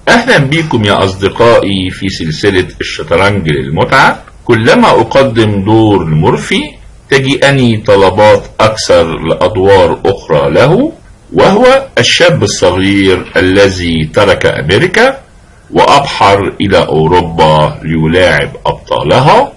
أهلا بكم يا أصدقائي في سلسلة الشطرنج للمتعة. كلما أقدم دور لمورفي تجيئني طلبات أكثر لأدوار أخرى له، وهو الشاب الصغير الذي ترك أمريكا وأبحر إلى أوروبا ليلاعب أبطالها،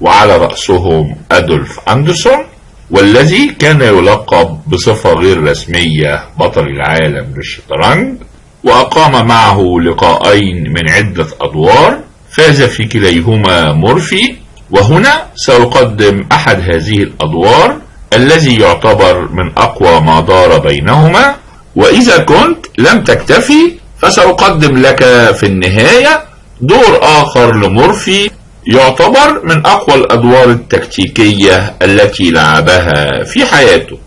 وعلى رأسهم أدولف أندرسون، والذي كان يلقب بصفة غير رسمية بطل العالم للشطرنج، وأقام معه لقاءين من عدة أدوار فاز في كليهما مورفي. وهنا سأقدم أحد هذه الأدوار الذي يعتبر من أقوى ما دار بينهما، وإذا كنت لم تكتفي فسأقدم لك في النهاية دور آخر لمورفي يعتبر من أقوى الأدوار التكتيكية التي لعبها في حياته.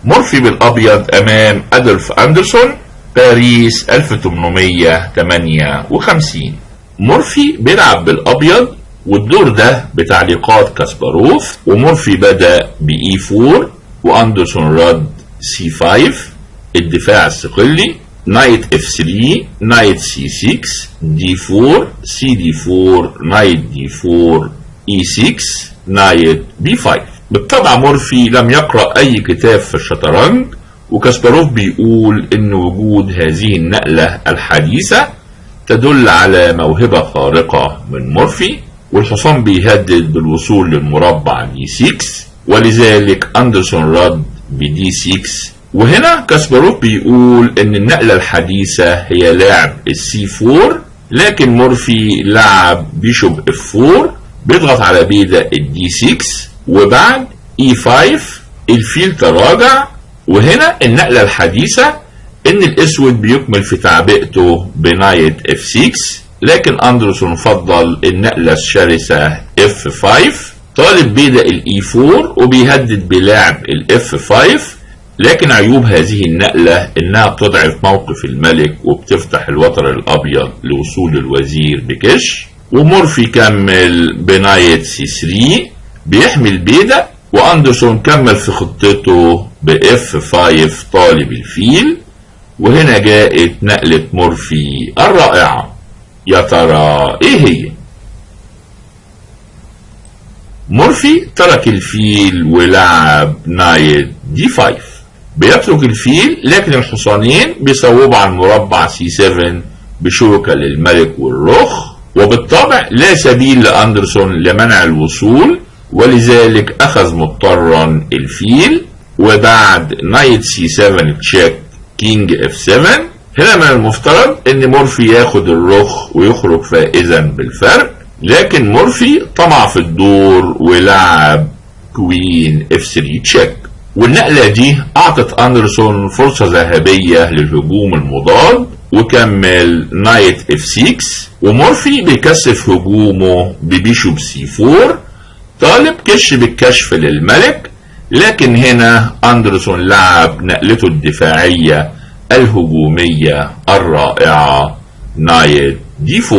مورفي بالأبيض أمام أدولف أندرسون، باريس 1858. مورفي بيلعب بالأبيض، والدور ده بتعليقات كاسباروف، ومورفي بدأ بE4 وأندرسون رد C5 الدفاع الصقلي، نايت F3 نايت C6 D4 CD4 نايت D4 E6 نايت B5. بالطبع مورفي لم يقرأ أي كتاب في الشطرنج، وكاسباروف بيقول إن وجود هذه النقلة الحديثة تدل على موهبة خارقة من مورفي، والحصان بيهدد بالوصول للمربع D6، ولذلك أندرسون رد بD6. وهنا كاسباروف بيقول إن النقلة الحديثة هي لعب الC4، لكن مورفي لعب بيشوب F4 بيضغط على بيدا الD6، وبعد E5 الفيل تراجع. وهنا النقلة الحديثة ان الاسود بيكمل في تعبئته بنايت F6، لكن أندرسون فضل النقلة الشرسة F5، طالب بيدا الE4 وبيهدد بلعب الF5، لكن عيوب هذه النقلة انها بتضعف موقف الملك وبتفتح الوتر الابيض لوصول الوزير بكش. ومورفي كمل بنايت C3 بيحمي البيدا، وأندرسون كمل في خطته بF5 طالب الفيل. وهنا جاءت نقلة مورفي الرائعة، يا ترى ايه هي؟ مورفي ترك الفيل ولعب نايت D5، بيترك الفيل لكن الحصانين بيصوبوا على المربع C7 بشوكة للملك والرخ، وبالطبع لا سبيل لأندرسون لمنع الوصول، ولذلك أخذ مضطرا الفيل. وبعد نايت C7 تشيك كينج F7. هنا من المفترض ان مورفي ياخد الرخ ويخرج فائزا بالفرق، لكن مورفي طمع في الدور ولعب كوين F3 تشيك، والنقلة دي اعطت أندرسون فرصة ذهبية للهجوم المضاد، وكمل نايت F6. ومورفي بيكثف هجومه ببيشوب C4 طالب كش بالكشف للملك، لكن هنا أندرسون لعب نقلته الدفاعية الهجومية الرائعة نايت D4،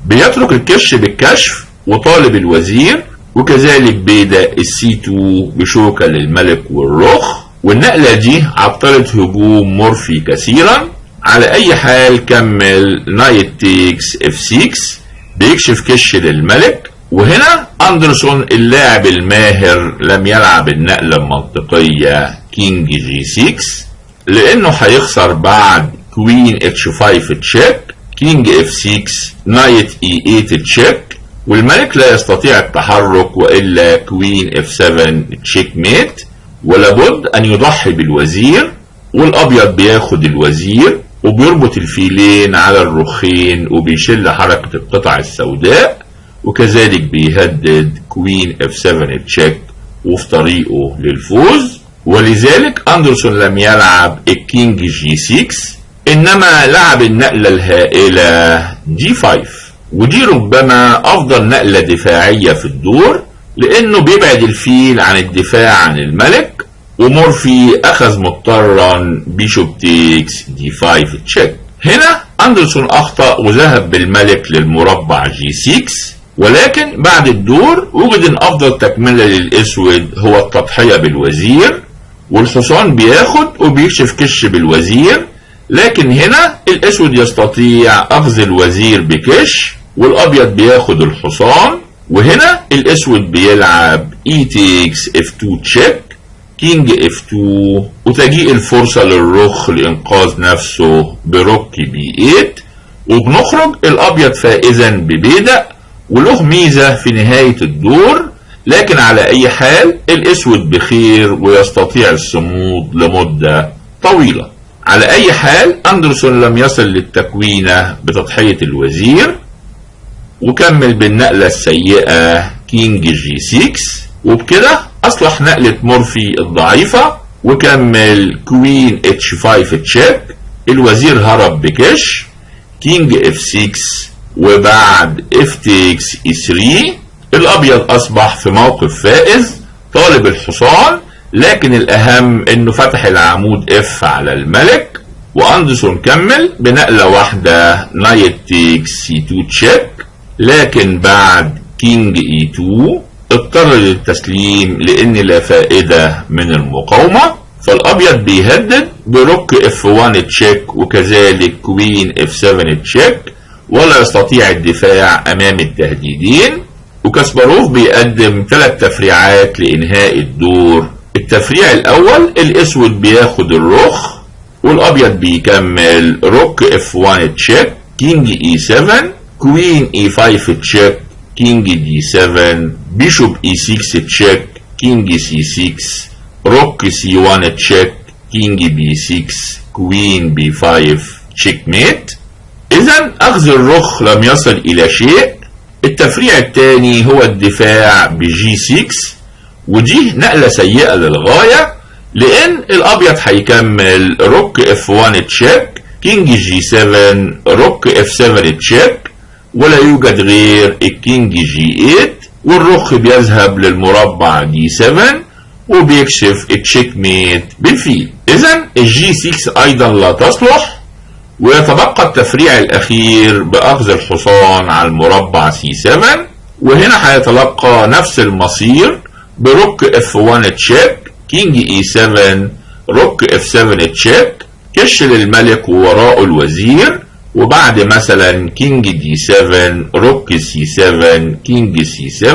بيترك الكش بالكشف وطالب الوزير، وكذلك بيدا الC2 بشوكة للملك والرخ، والنقلة دي عطلت هجوم مورفي كثيرا. على أي حال كمل نايت تيكس F6 بيكشف كش للملك. وهنا أندرسون اللاعب الماهر لم يلعب النقلة المنطقية كينج G6، لأنه هيخسر بعد كوين H5 تشيك، كينج F6 نايت E8 تشيك، والملك لا يستطيع التحرك وإلا كوين F7 تشيك ميت، ولابد أن يضحي بالوزير، والأبيض بياخد الوزير وبيربط الفيلين على الرخين وبيشل حركة القطع السوداء، وكذلك بيهدد كوين F7 تشيك وفي طريقه للفوز. ولذلك أندرسون لم يلعب الكينج G6، إنما لعب النقلة الهائلة D5، ودي ربما أفضل نقلة دفاعية في الدور، لأنه بيبعد الفيل عن الدفاع عن الملك. ومورفي أخذ مضطرا بيشوب تيكس D5 تشيك. هنا أندرسون أخطأ وذهب بالملك للمربع G6، ولكن بعد الدور وجد ان افضل تكملة للاسود هو التضحية بالوزير، والحصان بياخد وبيكشف كش بالوزير، لكن هنا الاسود يستطيع اخذ الوزير بكش والابيض بياخد الحصان، وهنا الاسود بيلعب e takes f2 تشيك، كينج f2، وتجيء الفرصة للرخ لانقاذ نفسه بروك b8، وبنخرج الابيض فائزا ببيدق وله ميزة في نهاية الدور، لكن على اي حال الاسود بخير ويستطيع الصمود لمدة طويلة. على اي حال اندرسون لم يصل للتكوينة بتضحية الوزير، وكمل بالنقلة السيئة كينج g6، وبكده اصلح نقلة مورفي الضعيفة وكمل كوين h5 تشيك، الوزير هرب بكش، كينج f6، وبعد f takes e3 الابيض اصبح في موقف فائز طالب الحصان، لكن الاهم انه فتح العمود f على الملك، واندرسون كمل بنقلة واحدة نايت takes c2 تشيك، لكن بعد كينج e2 اضطر للتسليم لان لا فائدة من المقاومة، فالابيض بيهدد بروك f1 تشيك وكذلك كوين f7 تشيك، ولا يستطيع الدفاع امام التهديدين، وكاسباروف بيقدم 3 تفريعات لانهاء الدور. التفريع الاول الاسود بياخد الرخ والابيض بيكمل روك f1 تشيك، كينج e7، كوين e5 تشيك، كينج d7، بيشوب e6 تشيك، كينج c6، روك c1 تشيك، كينج b6، كوين b5 تشيك ميت. اذا اخذ الرخ لم يصل الى شيء. التفريع الثاني هو الدفاع بg6، ودي نقلة سيئة للغاية لان الابيض هيكمل روك f1 تشيك، كينج g7، روك f7 تشيك، ولا يوجد غير الكينج g8، والرخ بيذهب للمربع d7 وبيكشف التشيك ميت بالفيل. اذا الجي 6 ايضا لا تصلح، ويتبقى التفريع الاخير باخذ الحصان على المربع c7، وهنا هيتلقى نفس المصير بروك f1 تشيك، كينج e7، روك f7 تشيك، كش للملك ووراءه الوزير، وبعد مثلا كينج d7، روك c7، كينج c7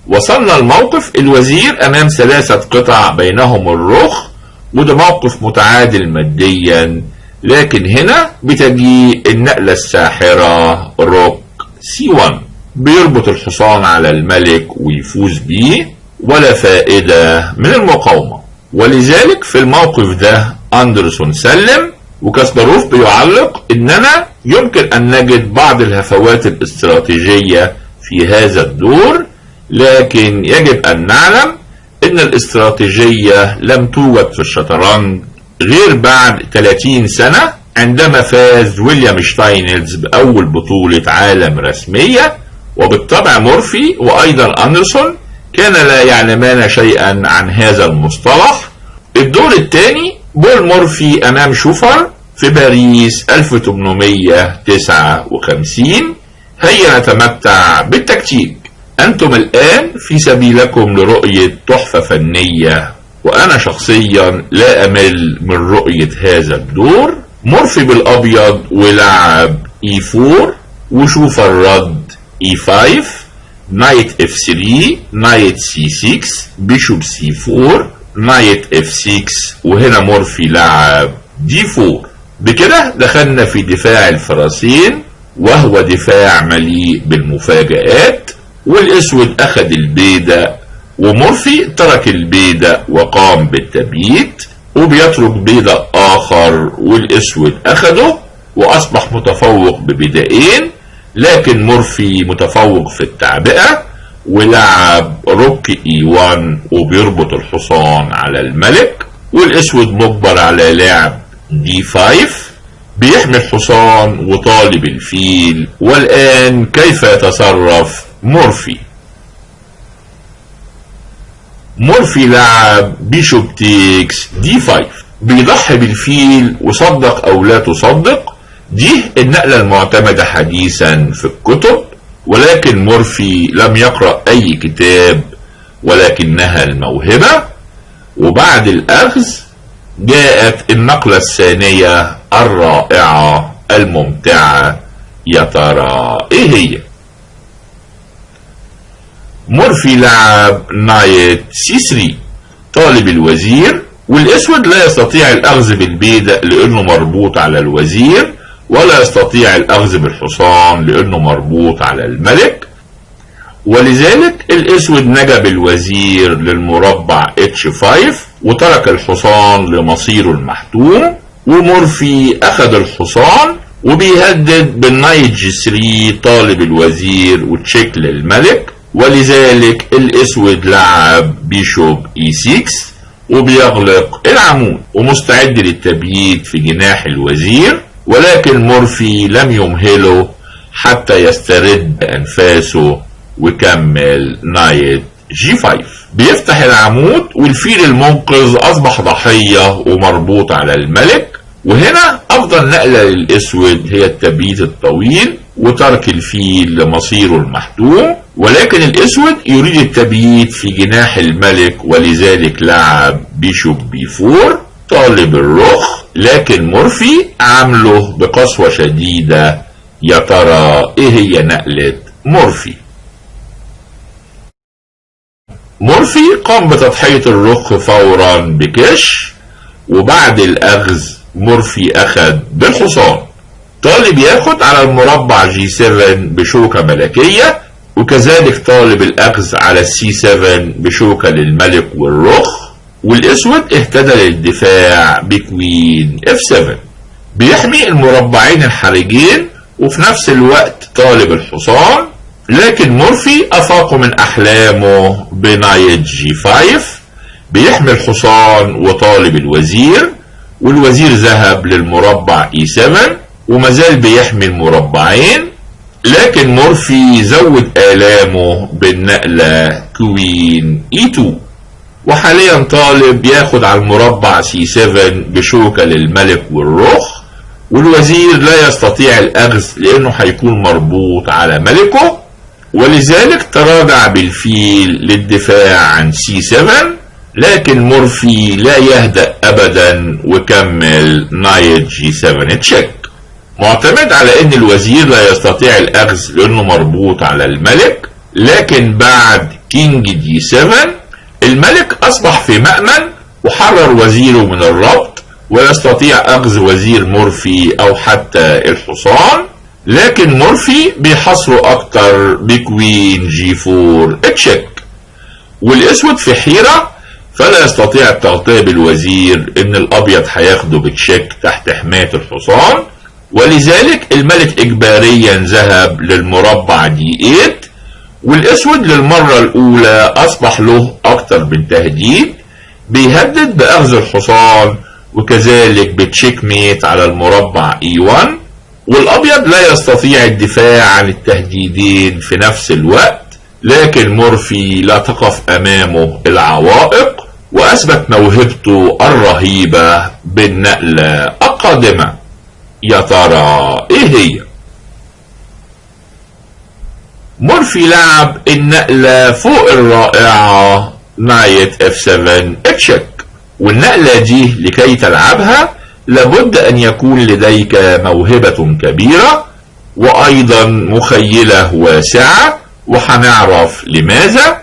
وصلنا الموقف الوزير امام 3 قطع بينهم الرخ، وده موقف متعادل ماديا، لكن هنا بتجي النقلة الساحرة روك c1، بيربط الحصان على الملك ويفوز بيه ولا فائدة من المقاومة، ولذلك في الموقف ده اندرسون سلم، وكاسباروف بيعلق اننا يمكن ان نجد بعض الهفوات الاستراتيجية في هذا الدور، لكن يجب ان نعلم ان الاستراتيجية لم توجد في الشطرنج غير بعد 30 سنة عندما فاز ويليام شتاينلز بأول بطولة عالم رسمية، وبالطبع مورفي وأيضا أندرسون كان لا يعلمان شيئا عن هذا المصطلح. الدور الثاني بول مورفي أمام شوفر في باريس 1859. هيا نتمتع بالتكتيك. أنتم الآن في سبيلكم لرؤية تحفة فنية، وأنا شخصيا لا أمل من رؤية هذا الدور. مورفي بالأبيض ولعب E4 وشوف الرد E5، نايت F3، نايت C6، بيشوب C4، نايت F6، وهنا مورفي لعب D4. بكده دخلنا في دفاع الفرسين، وهو دفاع مليء بالمفاجآت، والاسود اخذ البيدق ومورفي ترك البيدق وقام بالتبييت، وبيترك بيدق اخر والاسود اخده واصبح متفوق ببيدقين، لكن مورفي متفوق في التعبئة ولعب روك E1 وبيربط الحصان على الملك، والاسود مجبر على لعب D5 بيحمي الحصان وطالب الفيل. والآن كيف يتصرف مورفي؟ مورفي لعب بيشوب تيكس D5، بيضحي بالفيل وصدق او لا تصدق، دي النقلة المعتمدة حديثا في الكتب، ولكن مورفي لم يقرأ أي كتاب ولكنها الموهبة. وبعد الأخذ جاءت النقلة الثانية الرائعة الممتعة، يا ترى إيه هي؟ مورفي لعب نايت C3 طالب الوزير، والاسود لا يستطيع الاخذ بالبيدق لانه مربوط على الوزير، ولا يستطيع الاخذ بالحصان لانه مربوط على الملك، ولذلك الاسود نجا بالوزير للمربع H5 وترك الحصان لمصيره المحتوم. ومورفي اخذ الحصان وبيهدد بالنايت G3 طالب الوزير وتشيك للملك، ولذلك الاسود لعب بيشوب E6 وبيغلق العمود ومستعد للتبييت في جناح الوزير، ولكن مورفي لم يمهله حتى يسترد انفاسه وكمل نايت G5. بيفتح العمود والفيل المنقذ اصبح ضحية ومربوط على الملك، وهنا افضل نقلة للاسود هي التبييت الطويل وترك الفيل لمصيره المحتوم، ولكن الاسود يريد التبييت في جناح الملك، ولذلك لعب بيشوب B4 طالب الرخ، لكن مورفي عامله بقسوة شديدة. يا ترى ايه هي نقلة مورفي؟ مورفي قام بتضحية الرخ فورا بكش، وبعد الاخذ مورفي اخذ بالحصان. طالب ياخد على المربع G7 بشوكة ملكية، وكذلك طالب الاخذ على C7 بشوكة للملك والرخ، والاسود اهتدى للدفاع بكوين F7 بيحمي المربعين الحرجين، وفي نفس الوقت طالب الحصان. لكن مورفي افاق من احلامه بنايت G5 بيحمي الحصان وطالب الوزير، والوزير ذهب للمربع E7 ومازال بيحمي المربعين، لكن مورفي زود آلامه بالنقلة كوين E2. وحاليا طالب ياخد على المربع C7 بشوكة للملك والرخ، والوزير لا يستطيع الأخذ لأنه هيكون مربوط على ملكه، ولذلك تراجع بالفيل للدفاع عن C7، لكن مورفي لا يهدأ أبدا وكمل نايت G7 تشيك، معتمد على ان الوزير لا يستطيع الاخذ لانه مربوط على الملك. لكن بعد كينج D7 الملك اصبح في مأمن وحرر وزيره من الربط، ويستطيع اخذ وزير مورفي او حتى الحصان، لكن مورفي بيحصره اكتر بكوين G4 تشيك، والاسود في حيرة فلا يستطيع التغطية بالوزير ان الابيض هياخده بتشيك تحت حماية الحصان، ولذلك الملك اجباريا ذهب للمربع D8، والاسود للمرة الاولى اصبح له اكتر من تهديد، بيهدد باخذ الحصان وكذلك بتشيك ميت على المربع E1، والابيض لا يستطيع الدفاع عن التهديدين في نفس الوقت، لكن مورفي لا تقف امامه العوائق واثبت موهبته الرهيبة بالنقلة القادمة. يا ترى ايه هي؟ مورفي لعب النقلة فوق الرائعة نايت F7 تشيك، والنقلة دي لكي تلعبها لابد ان يكون لديك موهبة كبيرة وايضا مخيلة واسعة، وحنعرف لماذا.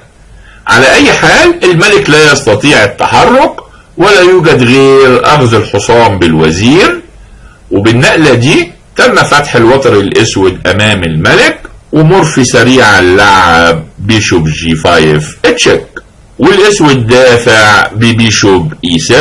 على اي حال الملك لا يستطيع التحرك ولا يوجد غير اخذ الحصان بالوزير، وبالنقلة دي تم فتح الوتر الاسود امام الملك، ومورفي سريعا لعب بيشوب G5 تشيك، والاسود دافع ببيشوب E7،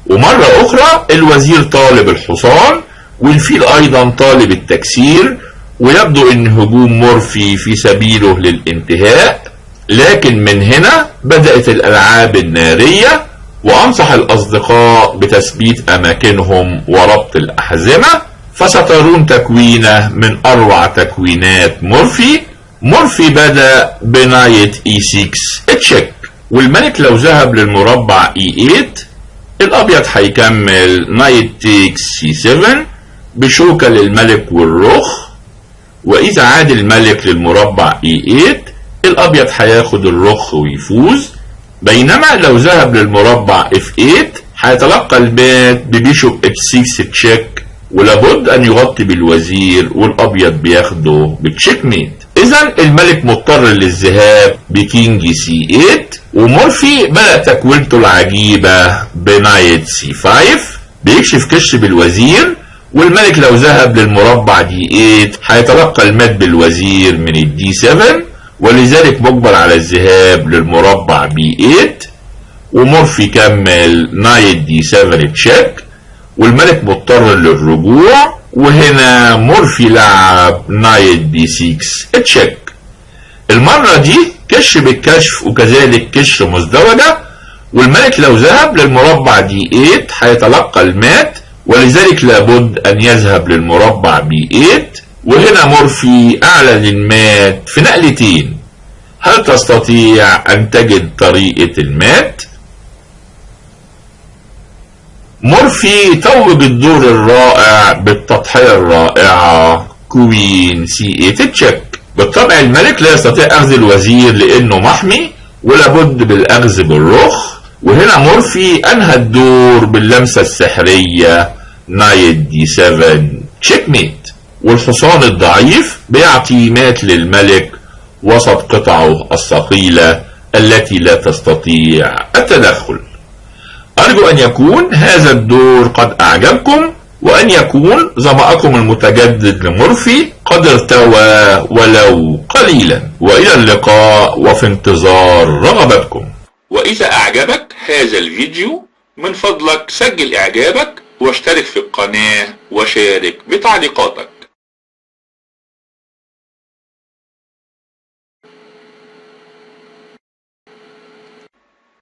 ومرة اخرى الوزير طالب الحصان والفيل ايضا طالب التكسير، ويبدو ان هجوم مورفي في سبيله للانتهاء، لكن من هنا بدأت الالعاب النارية، وانصح الاصدقاء بتثبيت اماكنهم وربط الاحزمة، فسترون تكوينة من اروع تكوينات مورفي. مورفي بدأ بنايت E6 تشيك، والملك لو ذهب للمربع E8 الابيض هيكمل نايت تيكس C7 بشوكة للملك والرخ، وإذا عاد الملك للمربع E8 الأبيض هياخد الرخ ويفوز، بينما لو ذهب للمربع F8 هيتلقى المات ببيشوب H6 تشيك، ولابد أن يغطي بالوزير والأبيض بياخده بتشيك ميت. إذا الملك مضطر للذهاب بكينج C8، ومورفي بدأ تكوينته العجيبة بنايت C5 بيكشف كش بالوزير، والملك لو ذهب للمربع D8 هيتلقى المات بالوزير من D7، ولذلك مجبر على الذهاب للمربع B8، ومورفي كمل نايت D7 تشيك، والملك مضطر للرجوع، وهنا مورفي لعب نايت B6 تشيك. المرة دي كش بالكشف وكذلك كش مزدوجة، والملك لو ذهب للمربع D8 هيتلقى المات، ولذلك لابد أن يذهب للمربع B8، وهنا مورفي أعلن المات في نقلتين. هل تستطيع أن تجد طريقة المات؟ مورفي توج الدور الرائع بالتضحية الرائعة كوين C8 تشيك. بالطبع الملك لا يستطيع أخذ الوزير لأنه محمي، ولابد بالأخذ بالرخ، وهنا مورفي أنهى الدور باللمسة السحرية نايت D7 تشيك ميت، والحصان الضعيف بيعطي مات للملك وسط قطعه الثقيلة التي لا تستطيع التدخل. أرجو أن يكون هذا الدور قد أعجبكم، وأن يكون ظمأكم المتجدد لمورفي قد ارتوى ولو قليلا، وإلى اللقاء وفي انتظار رغبتكم. وإذا أعجبك هذا الفيديو من فضلك سجل إعجابك واشترك في القناة وشارك بتعليقاتك.